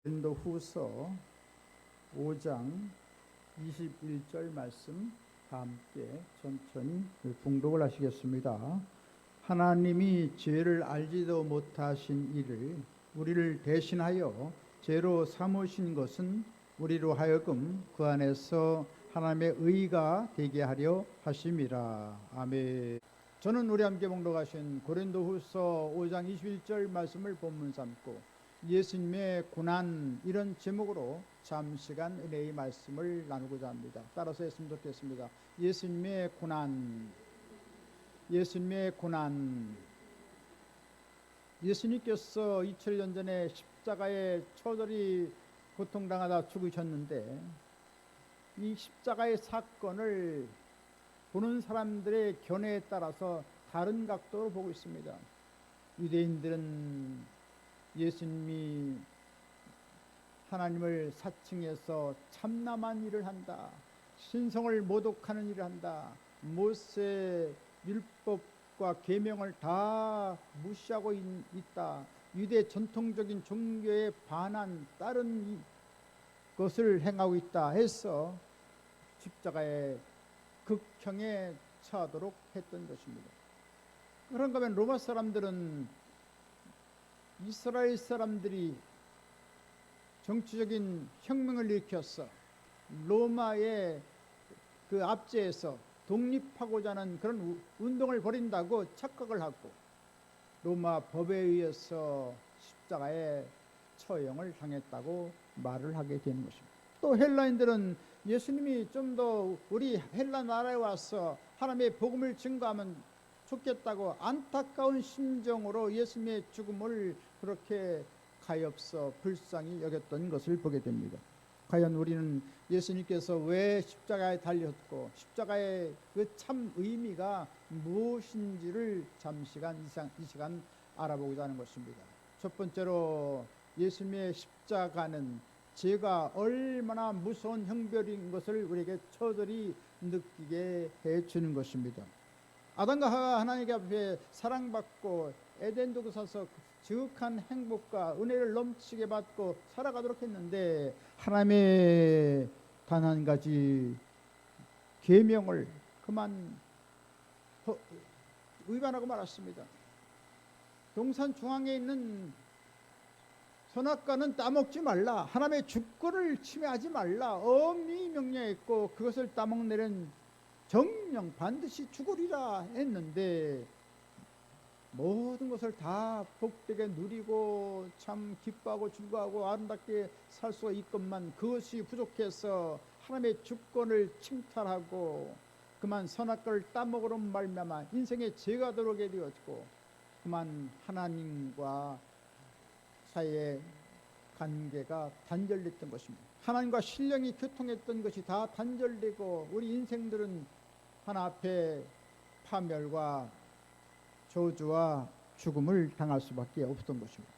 고린도후서 5장 21절 말씀 다 함께 천천히 봉독을 하시겠습니다. 하나님이 죄를 알지도 못하신 이를 우리를 대신하여 죄로 삼으신 것은 우리로 하여금 그 안에서 하나님의 의가 되게 하려 하심이라. 아멘. 저는 우리 함께 봉독하신 고린도후서 5장 21절 말씀을 본문 삼고 예수님의 고난, 이런 제목으로 잠시간 은혜의 말씀을 나누고자 합니다. 따라서 했으면 좋겠습니다. 예수님의 고난, 예수님의 고난. 예수님께서 2000년 전에 십자가에 처절히 고통당하다 죽으셨는데, 이 십자가의 사건을 보는 사람들의 견해에 따라서 다른 각도로 보고 있습니다. 유대인들은 예수님이 하나님을 사칭해서 참남한 일을 한다, 신성을 모독하는 일을 한다, 모세 율법과 계명을 다 무시하고 있다, 유대 전통적인 종교에 반한 다른 것을 행하고 있다 해서 십자가의 극형에 처하도록 했던 것입니다. 그런가 하면 로마 사람들은 이스라엘 사람들이 정치적인 혁명을 일으켰어 로마의 그 압제에서 독립하고자 하는 그런 운동을 벌인다고 착각을 하고 로마 법에 의해서 십자가에 처형을 당했다고 말을 하게 되는 것입니다. 또 헬라인들은 예수님이 좀 더 우리 헬라 나라에 와서 하나님의 복음을 증거하면 좋겠다고 안타까운 심정으로 예수님의 죽음을 그렇게 가엾어 불쌍히 여겼던 것을 보게 됩니다. 과연 우리는 예수님께서 왜 십자가에 달렸고 십자가의 그 참 의미가 무엇인지를 잠시간 이 시간 알아보고자 하는 것입니다. 첫 번째로 예수님의 십자가는 죄가 얼마나 무서운 형벌인 것을 우리에게 처절히 느끼게 해주는 것입니다. 아담과 하와가 하나님 앞에 사랑받고 에덴 동산에서 지극한 행복과 은혜를 넘치게 받고 살아가도록 했는데, 하나님의 단 한 가지 계명을 그만 위반하고 말았습니다. 동산 중앙에 있는 선악과는 따먹지 말라, 하나님의 주권을 침해하지 말라 엄히 명령했고, 그것을 따먹는 정령 반드시 죽으리라 했는데, 모든 것을 다 복되게 누리고 참 기뻐하고 즐거워하고 아름답게 살 수가 있건만 그것이 부족해서 하나님의 주권을 침탈하고 그만 선악과를 따먹으로 말미암아 인생에 죄가 들어오게 되었고, 그만 하나님과 사이의 관계가 단절됐던 것입니다. 하나님과 신령이 교통했던 것이 다 단절되고 우리 인생들은 하나 앞에 파멸과 저주와 죽음을 당할 수밖에 없었던 것입니다.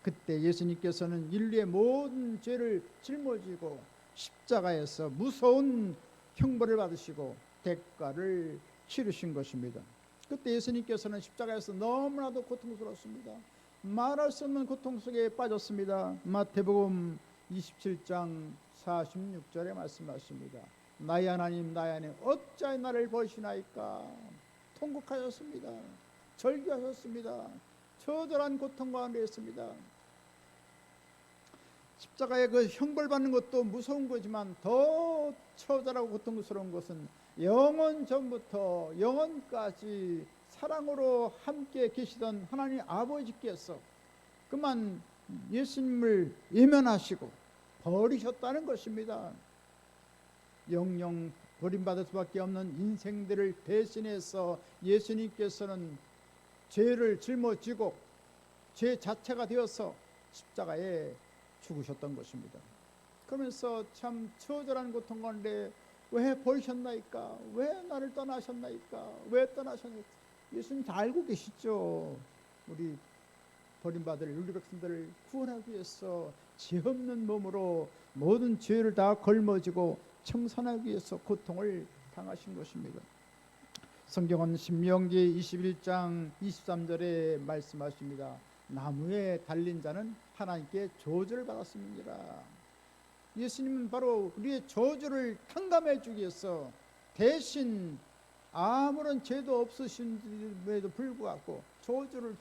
그때 예수님께서는 인류의 모든 죄를 짊어지고 십자가에서 무서운 형벌을 받으시고 대가를 치르신 것입니다. 그때 예수님께서는 십자가에서 너무나도 고통스러웠습니다. 말할 수 없는 고통 속에 빠졌습니다. 마태복음 27장 46절에 말씀하십니다. 나의 하나님, 나의 하나님, 어찌하여 나를 버리시나이까. 통곡하셨습니다. 절규하셨습니다. 처절한 고통 가운데 있습니다. 십자가에 그 형벌받는 것도 무서운 거지만 더 처절하고 고통스러운 것은 영원 전부터 영원까지 사랑으로 함께 계시던 하나님 아버지께서 그만 예수님을 외면하시고 버리셨다는 것입니다. 영영 버림받을 수밖에 없는 인생들을 대신해서 예수님께서는 죄를 짊어지고 죄 자체가 되어서 십자가에 죽으셨던 것입니다. 그러면서 참 처절한 고통 가운데 왜 버리셨나이까? 왜 나를 떠나셨나이까? 왜 떠나셨나이까? 예수님 다 알고 계시죠. 우리 버림받을 우리 백성들을 구원하기 위해서 죄 없는 몸으로 모든 죄를 다 걸머지고 청산하기 위해서 고통을 당하신 것입니다. 성경은 신명기 21장 23절에 말씀하십니다. 나무에 달린 자는 하나님께 저주를 받았음이니라. 예수님은 바로 우리의 저주를 탕감해 주기 위해서 대신 아무런 죄도 없으신데도 불구하고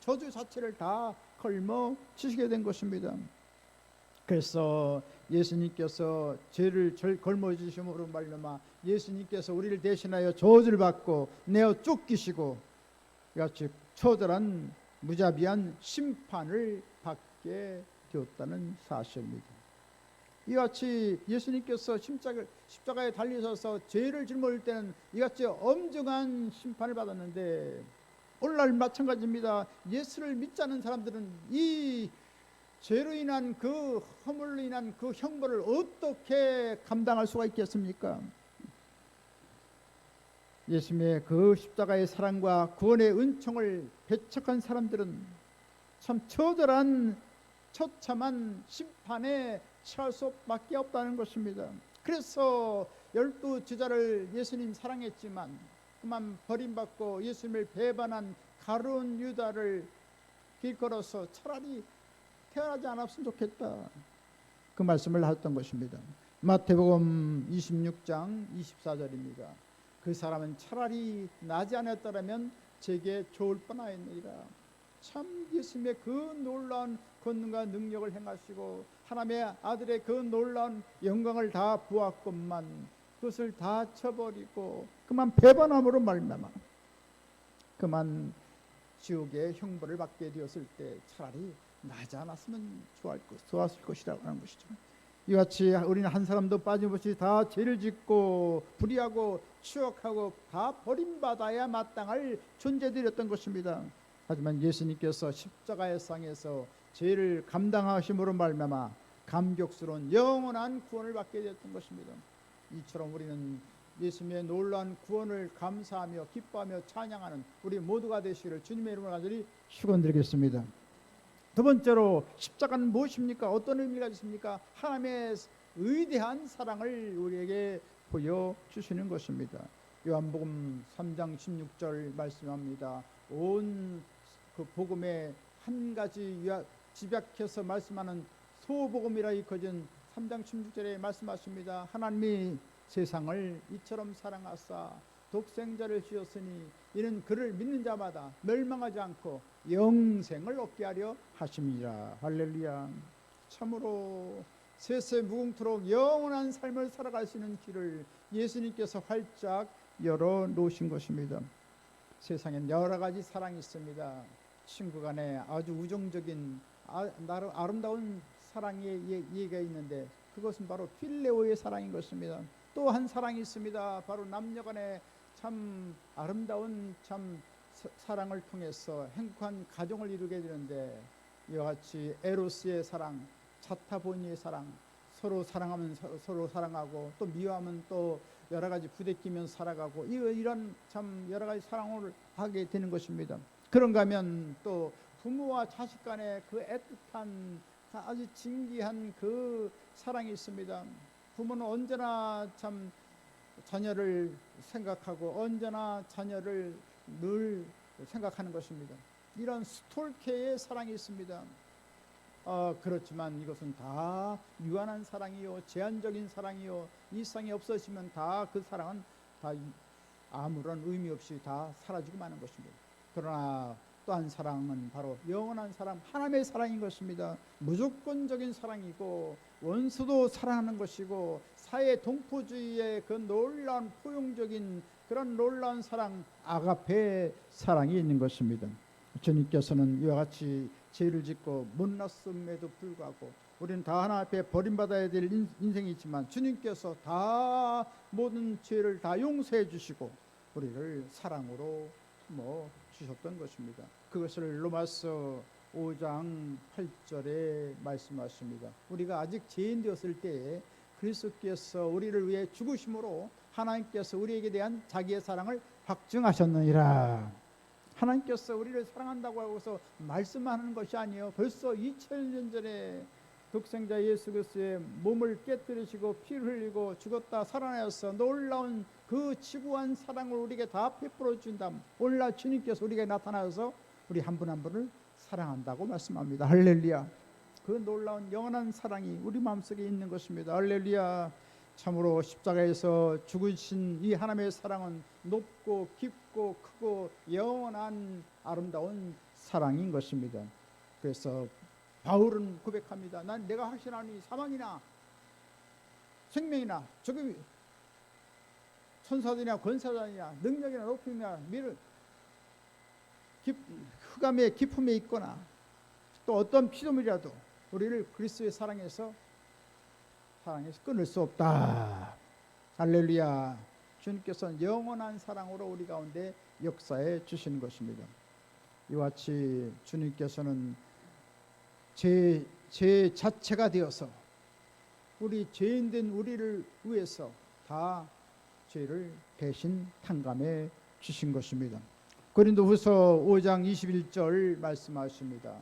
저주 자체를 다 걸머지시게 된 것입니다. 그래서 예수님께서 죄를 걸머지심으로 말미암아 예수님께서 우리를 대신하여 저주를 받고 내어 쫓기시고 이같이 처절한 무자비한 심판을 받게 되었다는 사실입니다. 이같이 예수님께서 십자가에 달리셔서 죄를 짊어질 때는 이같이 엄중한 심판을 받았는데 오늘날 마찬가지입니다. 예수를 믿지 않는 사람들은 이 죄로 인한 그 허물로 인한 그 형벌을 어떻게 감당할 수가 있겠습니까? 예수님의 그 십자가의 사랑과 구원의 은총을 배척한 사람들은 참 처절한 처참한 심판에 처할 수밖에 없다는 것입니다. 그래서 12 제자를 예수님 사랑했지만 그만 버림받고 예수님을 배반한 가룟 유다를 길걸어서 차라리 태어나지 않았으면 좋겠다, 그 말씀을 하셨던 것입니다. 마태복음 26장 24절입니다. 그 사람은 차라리 나지 않았더라면 제게 좋을 뻔하였느니라. 참 예수님의 그 놀라운 권능과 능력을 행하시고 하나님의 아들의 그 놀라운 영광을 다 보았건만 그것을 다 쳐버리고 그만 배반함으로 말미암아 그만 지옥의 형벌을 받게 되었을 때 차라리 나지 않았으면 좋았을 것이라고 하는 것이죠. 이같이 우리는 한 사람도 빠짐없이 다 죄를 짓고 불의하고 추악하고 다 버림받아야 마땅할 존재들이었던 것입니다. 하지만 예수님께서 십자가의 상에서 죄를 감당하심으로 말미암아 감격스러운 영원한 구원을 받게 되었던 것입니다. 이처럼 우리는 예수님의 놀라운 구원을 감사하며 기뻐하며 찬양하는 우리 모두가 되시기를 주님의 이름으로 간절히 축원드리겠습니다. 두 번째로 십자가는 무엇입니까? 어떤 의미가 있습니까? 하나님의 위대한 사랑을 우리에게 보여주시는 것입니다. 요한복음 3장 16절 말씀합니다. 온 그 복음에 한 가지 집약해서 말씀하는 소복음이라 일컬어진 3장 16절에 말씀하십니다. 하나님이 세상을 이처럼 사랑하사 독생자를 주셨으니 이는 그를 믿는 자마다 멸망하지 않고 영생을 얻게 하려 하심이라. 할렐루야. 참으로 세세 무궁토록 영원한 삶을 살아갈 수 있는 길을 예수님께서 활짝 열어놓으신 것입니다. 세상엔 여러 가지 사랑이 있습니다. 친구 간에 아주 우정적인 아름다운 사랑의 얘기가 있는데 그것은 바로 필레오의 사랑인 것입니다. 또 한 사랑이 있습니다. 바로 남녀 간에 참 아름다운 참 사랑을 통해서 행복한 가정을 이루게 되는데 이와 같이 에로스의 사랑, 자타보니의 사랑, 서로 사랑하면 서로 사랑하고 또 미워하면 또 여러 가지 부대끼면서 살아가고 이런 참 여러 가지 사랑을 하게 되는 것입니다. 그런가 하면 또 부모와 자식 간의 그 애틋한 아주 진귀한 그 사랑이 있습니다. 부모는 언제나 참 자녀를 생각하고 언제나 자녀를 늘 생각하는 것입니다. 이런 스톨케의 사랑이 있습니다. 그렇지만 이것은 다 유한한 사랑이요, 제한적인 사랑이요, 이 사랑이 없어지면 다 그 사랑은 다 아무런 의미 없이 다 사라지고 마는 것입니다. 그러나 또 한 사랑은 바로 영원한 사랑, 하나님의 사랑인 것입니다. 무조건적인 사랑이고 원수도 사랑하는 것이고 사회 동포주의의 그 놀라운 포용적인 그런 놀라운 사랑, 아가페 사랑이 있는 것입니다. 주님께서는 이와 같이 죄를 짓고 못났음에도 불구하고 우리는 다 하나 앞에 버림받아야 될 인생이 있지만 주님께서 다 모든 죄를 다 용서해 주시고 우리를 사랑으로 주셨던 것입니다. 그것을 로마서 5장 8절에 말씀하십니다. 우리가 아직 죄인 되었을 때에 그리스도께서 우리를 위해 죽으심으로 하나님께서 우리에게 대한 자기의 사랑을 확증하셨느니라. 하나님께서 우리를 사랑한다고 하고서 말씀하는 것이 아니에요. 벌써 2000년 전에 독생자 예수 그리스도의 몸을 깨뜨리시고 피를 흘리고 죽었다 살아나서 놀라운 그 지구한 사랑을 우리에게 다 베풀어 준다. 오늘날 주님께서 우리에게 나타나서 우리 한 분 한 분을 사랑한다고 말씀합니다. 할렐루야. 그 놀라운 영원한 사랑이 우리 마음속에 있는 것입니다. 할렐루야. 참으로 십자가에서 죽으신 이 하나님의 사랑은 높고 깊고 크고 영원한 아름다운 사랑인 것입니다. 그래서 바울은 고백합니다. 난 내가 확신하니 사망이나 생명이나 저기 천사들이나 권사들이나 능력이나 높임이나 미를 흑암의 깊음에 있거나 또 어떤 피조물이라도 우리를 그리스도의 사랑에서 끊을 수 없다. 할렐루야. 주님께서는 영원한 사랑으로 우리 가운데 역사해 주시는 것입니다. 이와 같이 주님께서는 제 자체가 되어서 우리 죄인된 우리를 위해서 다 죄를 대신 탕감해 주신 것입니다. 고린도후서 5장 21절 말씀하십니다.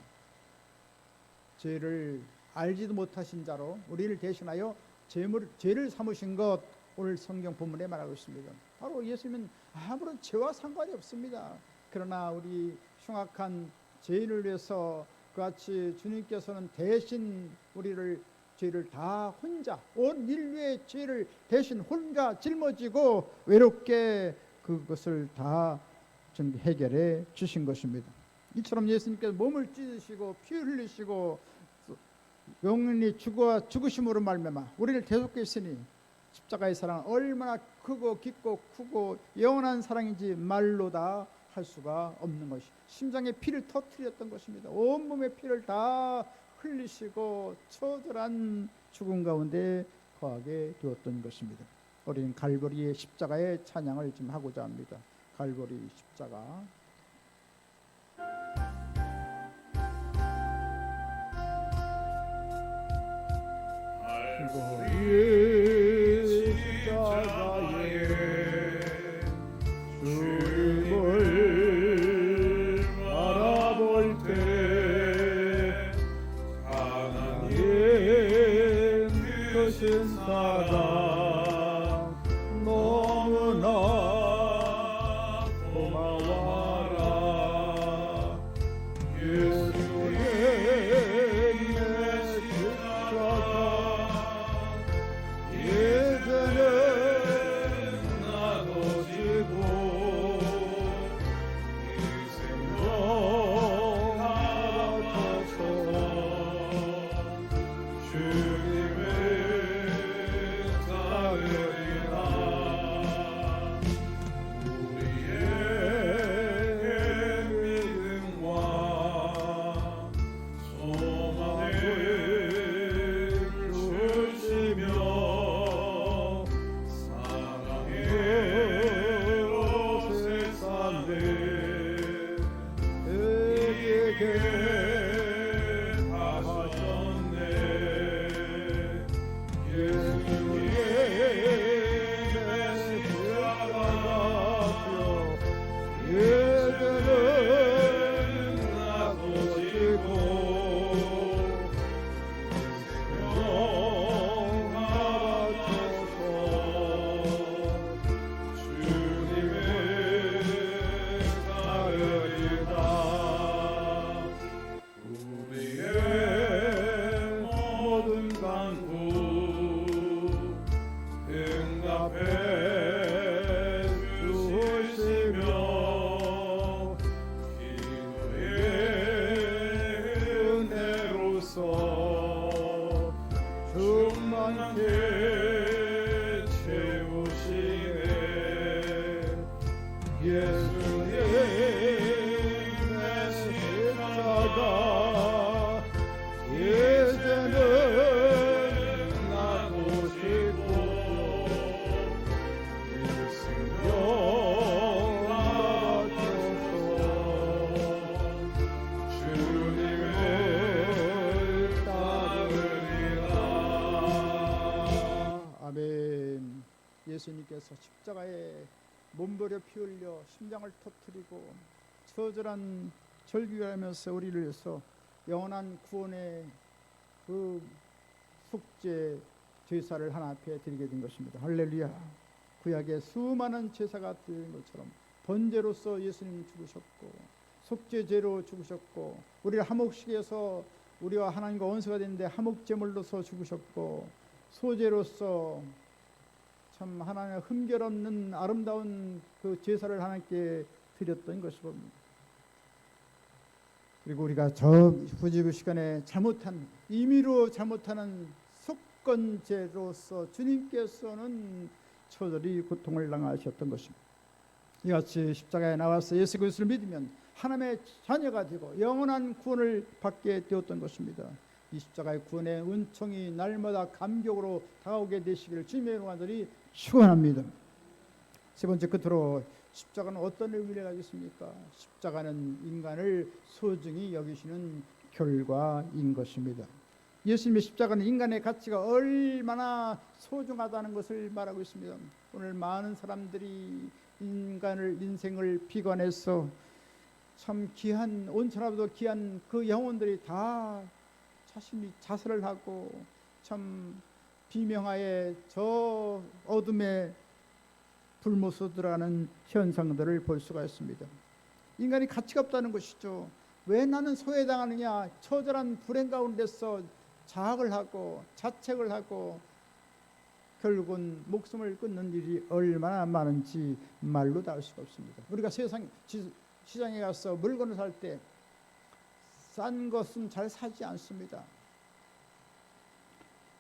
죄를 알지도 못하신 자로 우리를 대신하여 죄를 삼으신 것, 오늘 성경 본문에 말하고 있습니다. 바로 예수님은 아무런 죄와 상관이 없습니다. 그러나 우리 흉악한 죄인을 위해서 그같이 주님께서는 대신 우리를 죄를 다 혼자, 온 인류의 죄를 대신 혼자 짊어지고 외롭게 그것을 다 해결해 주신 것입니다. 이처럼 예수님께서 몸을 찢으시고 피 흘리시고 영원히 죽으심으로 말미암아 우리를 대속해 있으니 십자가의 사랑은 얼마나 크고 깊고 크고 영원한 사랑인지 말로 다 할 수가 없는 것이, 심장에 피를 터뜨렸던 것입니다. 온몸의 피를 다 흘리시고 처절한 죽음 가운데 거하게 되었던 것입니다. 우리는 갈보리의 십자가의 찬양을 지금 하고자 합니다. 갈보리 십자가. 갈보리의 십자가에 주님을 바라볼 때 하나님 크신 사랑 너무나 고마워라. 예수의 내 십자가 이제는 나도 지고 이 생명 받아서 주님을 따르리라. 우리의 믿음과 소망을 주시며 예수님께서 십자가에 몸버려 피 흘려 심장을 터뜨리고 처절한 절규를 하면서 우리를 위해서 영원한 구원의 그 속죄 제사를 하나 앞에 드리게 된 것입니다. 할렐루야. 구약에 수많은 제사가 드린 것처럼 번제로서 예수님이 죽으셨고 속죄제로 죽으셨고, 우리를 화목시켜서 우리와 하나님과 원수가 됐는데 화목제물로서 죽으셨고, 소제로서 참 하나님의 흠결 없는 아름다운 그 제사를 하나님께 드렸던 것이고, 그리고 우리가 저 후지부 시간에 잘못한, 임의로 잘못하는 속건제로서 주님께서는 처절히 고통을 당하셨던 것입니다. 이같이 십자가에 나와서 예수 그리스도를 믿으면 하나님의 자녀가 되고 영원한 구원을 받게 되었던 것입니다. 이 십자가의 구원의 은총이 날마다 감격으로 다가오게 되시기를 주님의 영광들이 축원합니다. 세 번째, 끝으로 십자가는 어떤 의미를 가지고 있습니까? 십자가는 인간을 소중히 여기시는 결과인 것입니다. 예수님의 십자가는 인간의 가치가 얼마나 소중하다는 것을 말하고 있습니다. 오늘 많은 사람들이 인생을 비관해서 참 귀한, 온천하고도 귀한 그 영혼들이 다 자신이 자살을 하고 참 비명하에 저 어둠에 불못으로 들어가는 현상들을 볼 수가 있습니다. 인간이 가치가 없다는 것이죠. 왜 나는 소외당하느냐, 처절한 불행 가운데서 자학을 하고 자책을 하고 결국은 목숨을 끊는 일이 얼마나 많은지 말로 다 알 수가 없습니다. 우리가 시장에 가서 물건을 살 때 싼 것은 잘 사지 않습니다.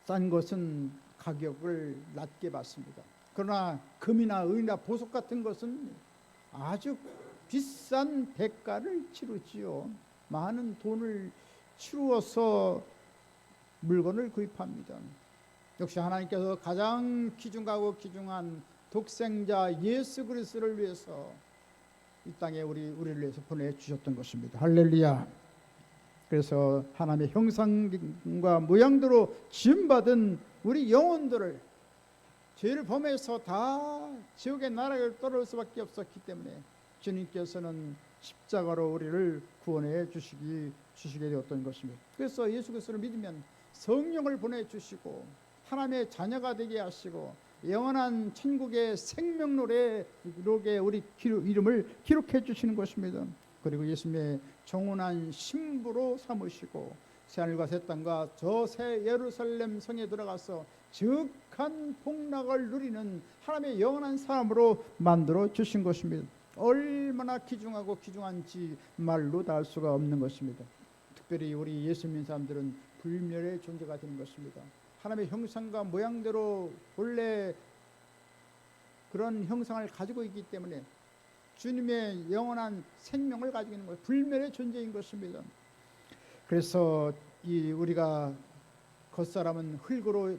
싼 것은 가격을 낮게 받습니다. 그러나 금이나 은이나 보석 같은 것은 아주 비싼 대가를 치르지요. 많은 돈을 치루어서 물건을 구입합니다. 역시 하나님께서 가장 귀중하고 귀중한 독생자 예수 그리스도를 위해서 이 땅에 우리를 위해서 보내주셨던 것입니다. 할렐루야. 그래서 하나님의 형상과 모양대로 지음받은 우리 영혼들을 죄를 범해서 다 지옥의 나라에 떨어질 수밖에 없었기 때문에 주님께서는 십자가로 우리를 구원해 주시게 되었던 것입니다. 그래서 예수 그리스도를 믿으면 성령을 보내주시고 하나님의 자녀가 되게 하시고 영원한 천국의 생명록에 우리 이름을 기록해 주시는 것입니다. 그리고 예수님의 정혼한 신부로 삼으시고 새하늘과 새 땅과 저 새 예루살렘 성에 들어가서 즉한 복락을 누리는 하나님의 영원한 사람으로 만들어 주신 것입니다. 얼마나 귀중하고 귀중한지 말로 다 알 수가 없는 것입니다. 특별히 우리 예수 믿는 사람들은 불멸의 존재가 되는 것입니다. 하나님의 형상과 모양대로 본래 그런 형상을 가지고 있기 때문에 주님의 영원한 생명을 가지고 있는 것, 불멸의 존재인 것입니다. 그래서 우리가 겉사람은 흙으로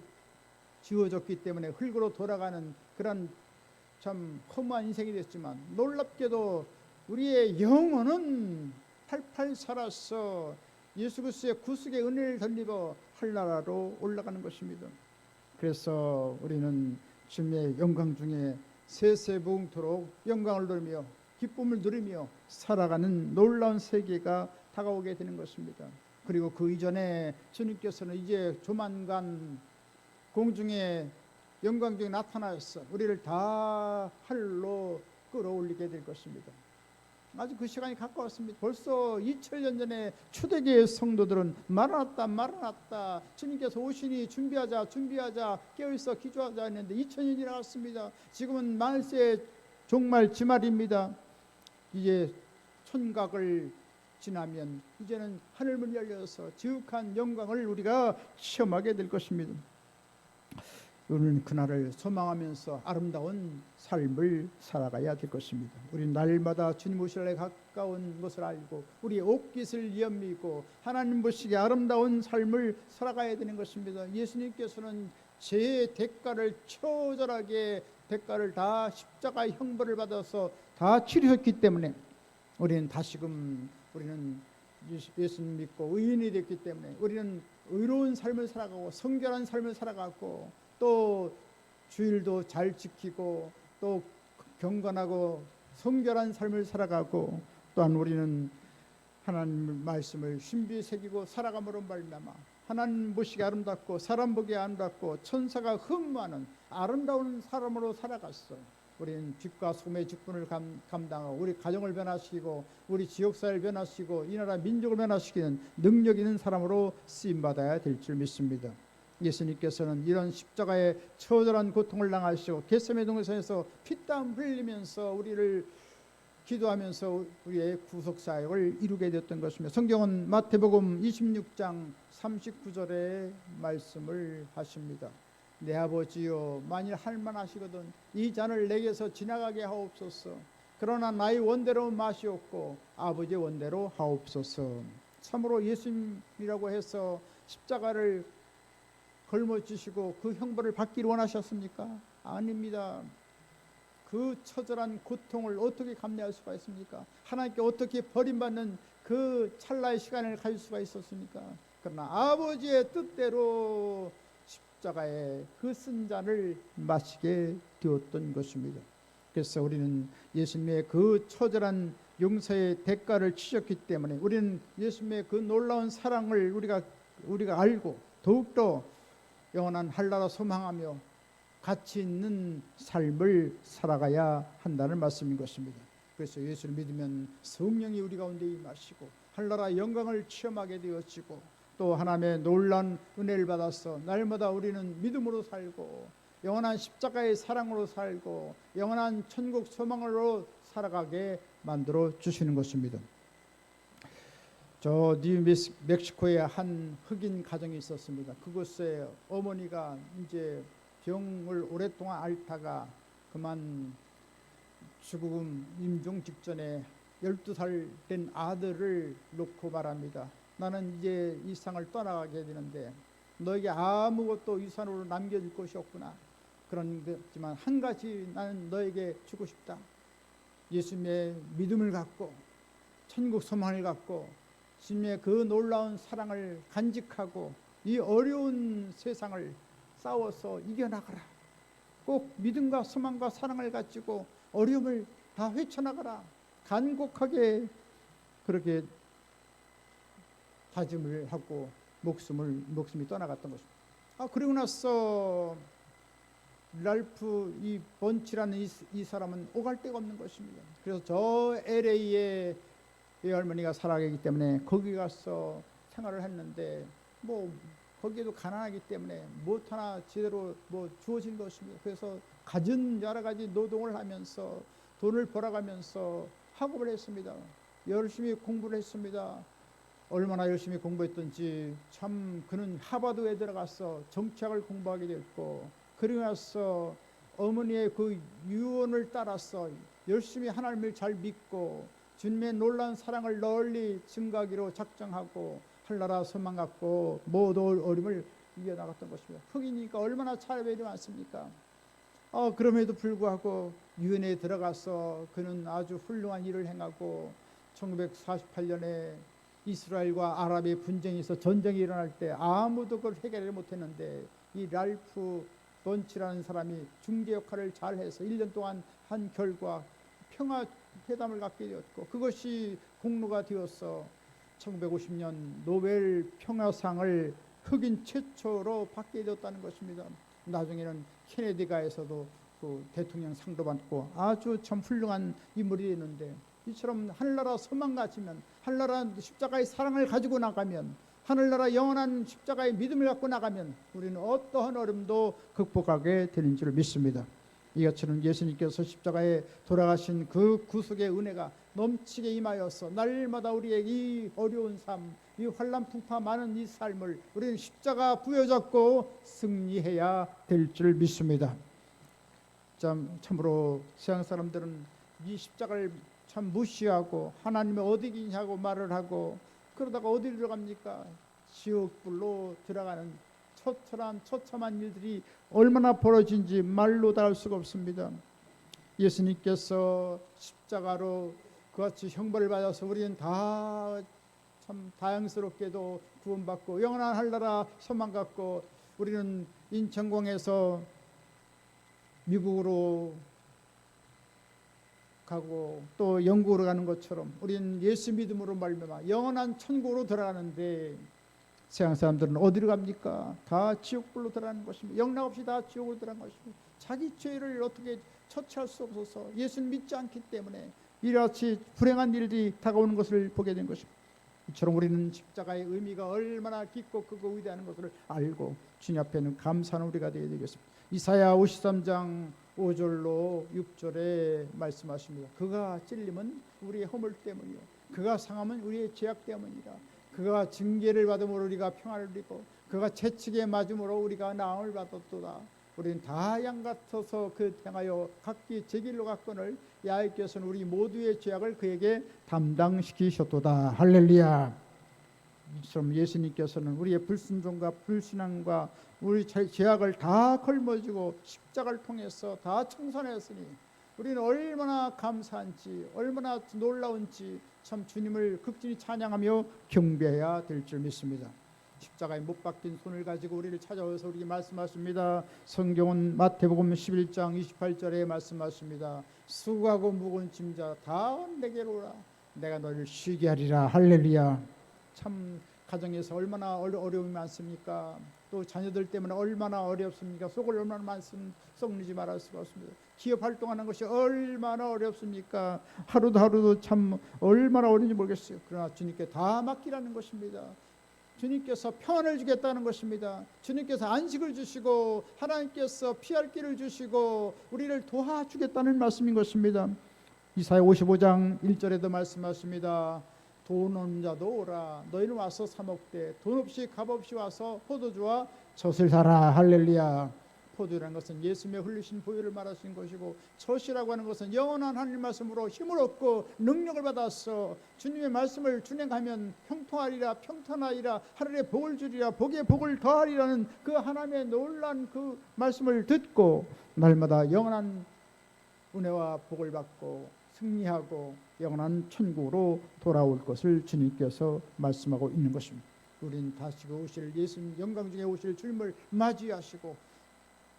지어졌기 때문에 흙으로 돌아가는 그런 참 허무한 인생이 됐지만, 놀랍게도 우리의 영혼은 팔팔 살아서 예수 그리스도의 구속의 은혜를 덧입어 하늘나라로 올라가는 것입니다. 그래서 우리는 주님의 영광 중에 세세무궁토록 영광을 누리며 기쁨을 누리며 살아가는 놀라운 세계가 다가오게 되는 것입니다. 그리고 그 이전에 주님께서는 이제 조만간 공중에 영광 중에 나타나서 우리를 다 하늘로 끌어올리게 될 것입니다. 아주 그 시간이 가까웠습니다. 벌써 2000년 전에 초대교회 성도들은 마라나타 마라나타 주님께서 오시니 준비하자 깨어있어 기도하자 했는데 2000년이 나왔습니다. 지금은 만세의 종말 지말입니다. 이제 천각을 지나면 이제는 하늘문이 열려서 지극한 영광을 우리가 체험하게 될 것입니다. 우리는 그날을 소망하면서 아름다운 삶을 살아가야 될 것입니다. 우리는 날마다 주님 오실 날 가까운 것을 알고 우리의 옷깃을 연미고 하나님 보시기에 아름다운 삶을 살아가야 되는 것입니다. 예수님께서는 죄의 대가를 처절하게 대가를 다 십자가의 형벌을 받아서 다 치르셨기 때문에 우리는 다시금 우리는 예수님 믿고 의인이 됐기 때문에 우리는 의로운 삶을 살아가고 성결한 삶을 살아가고 또 주일도 잘 지키고 또 경건하고 성결한 삶을 살아가고 또한 우리는 하나님 말씀을 신비에 새기고 살아감으로 말미암아 하나님 보시기 아름답고 사람 보기 아름답고 천사가 흠모하는 아름다운 사람으로 살아갔어. 우리는 빛과 소금의 직분을 감당하고 우리 가정을 변화시키고 우리 지역사회를 변화시키고 이 나라 민족을 변화시키는 능력 있는 사람으로 쓰임받아야 될 줄 믿습니다. 예수님께서는 이런 십자가의 처절한 고통을 당하시고 겟세마네 동산에서 피땀 흘리면서 우리를 기도하면서 우리의 구속사역을 이루게 되었던 것입니다. 성경은 마태복음 26장 39절에 말씀을 하십니다. 내 아버지여, 만일 할만하시거든 이 잔을 내게서 지나가게 하옵소서. 그러나 나의 원대로 마시옵고 아버지의 원대로 하옵소서. 참으로 예수님이라고 해서 십자가를 걸머지시고 그 형벌을 받기를 원하셨습니까? 아닙니다. 그 처절한 고통을 어떻게 감내할 수가 있습니까? 하나님께 어떻게 버림받는 그 찰나의 시간을 가질 수가 있었습니까? 그러나 아버지의 뜻대로 십자가의 그 쓴 잔을 마시게 되었던 것입니다. 그래서 우리는 예수님의 그 처절한 용서의 대가를 치셨기 때문에 우리는 예수님의 그 놀라운 사랑을 우리가 알고 더욱더 영원한 한나라 소망하며 가치 있는 삶을 살아가야 한다는 말씀인 것입니다. 그래서 예수를 믿으면 성령이 우리 가운데 임하시고 한나라 영광을 체험하게 되어지고 또 하나님의 놀라운 은혜를 받아서 날마다 우리는 믿음으로 살고 영원한 십자가의 사랑으로 살고 영원한 천국 소망으로 살아가게 만들어 주시는 것입니다. 저 뉴멕시코에 한 흑인 가정이 있었습니다. 그곳에 어머니가 이제 병을 오랫동안 앓다가 그만 죽음 임종 직전에 12살 된 아들을 놓고 말합니다. 나는 이제 이 세상을 떠나가게 되는데 너에게 아무것도 유산으로 남겨줄 것이 없구나. 그렇지만 한 가지 나는 너에게 주고 싶다. 예수님의 믿음을 갖고 천국 소망을 갖고 주님의 그 놀라운 사랑을 간직하고 이 어려운 세상을 싸워서 이겨나가라. 꼭 믿음과 소망과 사랑을 가지고 어려움을 다 헤쳐나가라. 간곡하게 그렇게 다짐을 하고 목숨이 떠나갔던 것입니다. 그리고 나서 랄프 이 번치라는 이 사람은 오갈 데가 없는 것입니다. 그래서 저 LA에 외할머니가 살아가기 때문에 거기 가서 생활을 했는데 거기에도 가난하기 때문에 무엇 하나 제대로 주어진 것입니다. 그래서 갖은 여러 가지 노동을 하면서 돈을 벌어가면서 학업을 했습니다. 열심히 공부를 했습니다. 얼마나 열심히 공부했던지 참 그는 하버드에 들어가서 정치학을 공부하게 됐고 그리고 나서 어머니의 그 유언을 따라서 열심히 하나님을 잘 믿고 주님의 놀라운 사랑을 널리 증가하기로 작정하고 한나라 소망 갖고 모든 어려움을 이겨나갔던 것입니다. 흑인이니까 얼마나 차별이 많습니까? 그럼에도 불구하고 유엔에 들어가서 그는 아주 훌륭한 일을 행하고 1948년에 이스라엘과 아랍의 분쟁이 있어 전쟁이 일어날 때 아무도 그걸 해결을 못했는데 이 랄프 번치라는 사람이 중재 역할을 잘해서 1년 동안 한 결과 평화 회담을 갖게 되었고 그것이 공로가 되어서 1950년 노벨 평화상을 흑인 최초로 받게 되었다는 것입니다. 나중에는 케네디가에서도 그 대통령 상도 받고 아주 참 훌륭한 인물이 됐는데 이처럼 하늘나라 소망 가지면 하늘나라 십자가의 사랑을 가지고 나가면 하늘나라 영원한 십자가의 믿음을 갖고 나가면 우리는 어떠한 어려움도 극복하게 되는 줄 믿습니다. 이것처럼 예수님께서 십자가에 돌아가신 그 구속의 은혜가 넘치게 임하여서 날마다 우리의 이 어려운 삶, 이 환난풍파 많은 이 삶을 우리는 십자가 부여잡고 승리해야 될 줄 믿습니다. 참으로 세상 사람들은 이 십자가를 참 무시하고 하나님이 어디 계시냐고 말을 하고 그러다가 어디로 들어갑니까? 지옥불로 들어가는 처참한 일들이 얼마나 벌어진지 말로 다 할 수가 없습니다. 예수님께서 십자가로 그같이 형벌을 받아서 우리는 다 참 다양스럽게도 구원받고 영원한 한나라 소망 갖고 우리는 인천공에서 미국으로 가고 또 영국으로 가는 것처럼 우리는 예수 믿음으로 말미암아 영원한 천국으로 들어가는데 세상 사람들은 어디로 갑니까? 다 지옥불로 들어가는 것입니다. 영락 없이 다 지옥으로 들어가는 것입니다. 자기 죄를 어떻게 처치할 수 없어서 예수를 믿지 않기 때문에 이같이 불행한 일들이 다가오는 것을 보게 된 것입니다. 이처럼 우리는 십자가의 의미가 얼마나 깊고 크고 위대한 것을 알고 주님 앞에는 감사하는 우리가 되어야 되겠습니다. 이사야 53장 5절로 6절에 말씀하십니다. 그가 찔림은 우리의 허물 때문이요 그가 상함은 우리의 죄악 때문이라. 그가 징계를 받음으로 우리가 평안을 누리고 그가 채찍에 맞음으로 우리가 나음을 받았도다. 우리는 다 양 같아서 그 행하여 각기 제 길로 갔거늘 야훼께서는 우리 모두의 죄악을 그에게 담당시키셨도다. 할렐루야. 이처럼 예수님께서는 우리의 불순종과 불신앙과 우리 죄악을 다 걸머지고 십자가를 통해서 다 청산했으니 우리는 얼마나 감사한지 얼마나 놀라운지 참 주님을 극진히 찬양하며 경배해야 될 줄 믿습니다. 십자가에 못 박힌 손을 가지고 우리를 찾아와서 우리에게 말씀하십니다. 성경은 마태복음 11장 28절에 말씀하십니다. 수고하고 무거운 짐자 다 내게로 오라. 내가 너를 쉬게 하리라. 할렐루야. 참 가정에서 얼마나 어려움이 많습니까? 또 자녀들 때문에 얼마나 어렵습니까? 속을 얼마나 썩는지 말할 수가 없습니다. 기업 활동하는 것이 얼마나 어렵습니까? 하루도 참 얼마나 어려운지 모르겠어요. 그러나 주님께 다 맡기라는 것입니다. 주님께서 평안을 주겠다는 것입니다. 주님께서 안식을 주시고 하나님께서 피할 길을 주시고 우리를 도와주겠다는 말씀인 것입니다. 이사야 55장 1절에도 말씀하십니다. 돈 없는 자도 오라. 너희는 와서 사 먹되 돈 없이 값 없이 와서 포도주와 젖을 사라. 할렐루야. 포도라는 것은 예수님의 흘리신 보혈을 말하신 것이고 젖이라고 하는 것은 영원한 하나님 말씀으로 힘을 얻고 능력을 받아서 주님의 말씀을 준행하면 형통하리라 평탄하리라 하늘에 복을 주리라 복에 복을 더하리라는 그 하나님의 놀란 그 말씀을 듣고 날마다 영원한 은혜와 복을 받고 승리하고 영원한 천국으로 돌아올 것을 주님께서 말씀하고 있는 것입니다. 우리는 다시 오실 예수님 영광 중에 오실 주님을 맞이하시고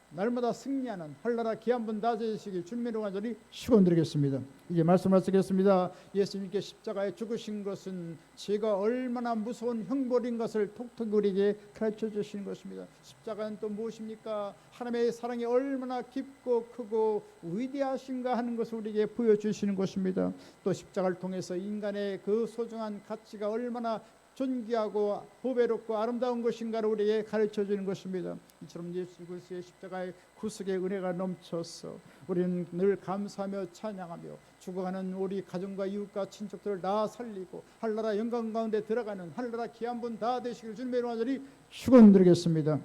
날마다 승리하는 한나라 귀한 분 다 되시길 주님으로 간절히 축원드리겠습니다. 이제 말씀을 쓰겠습니다. 예수님께 십자가에 죽으신 것은 죄가 얼마나 무서운 형벌인 것을 톡톡 우리에게 가르쳐 주시는 것입니다. 십자가는 또 무엇입니까? 하나님의 사랑이 얼마나 깊고 크고 위대하신가 하는 것을 우리에게 보여주시는 것입니다. 또 십자가를 통해서 인간의 그 소중한 가치가 얼마나 존귀하고 보배롭고 아름다운 것인가를 우리에게 가르쳐 주는 것입니다. 이처럼 예수 그리스도의 십자가의 구속의 은혜가 넘쳐서 우리는 늘 감사하며 찬양하며 죽어가는 우리 가정과 이웃과 친척들을 다 살리고 하늘나라 영광 가운데 들어가는 하늘나라 귀한 분 다 되시길 주님의 이름으로 간절히 축원드리겠습니다.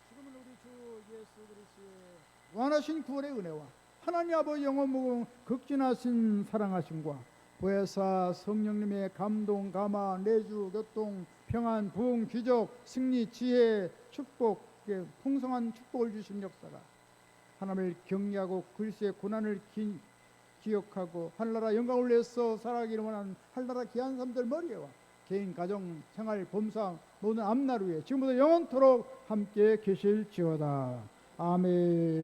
지금은 우리 주 예수 그리스도의 완하신 구원의 은혜와 하나님 아버지 영원무궁 극진하신 사랑하심과 보혜사 성령님의 감동, 감화, 내주, 교통, 평안, 부흥, 기적, 승리, 지혜, 축복, 풍성한 축복을 주신 역사가 하나님을 경외하고 그리스도의 고난을 기억하고 하늘나라 영광을 위해서 살아가기를 원하는 하늘나라 귀한 사람들 머리에와 개인, 가정, 생활, 범상 모든 앞날 위에 지금부터 영원토록 함께 계실지어다. 아멘.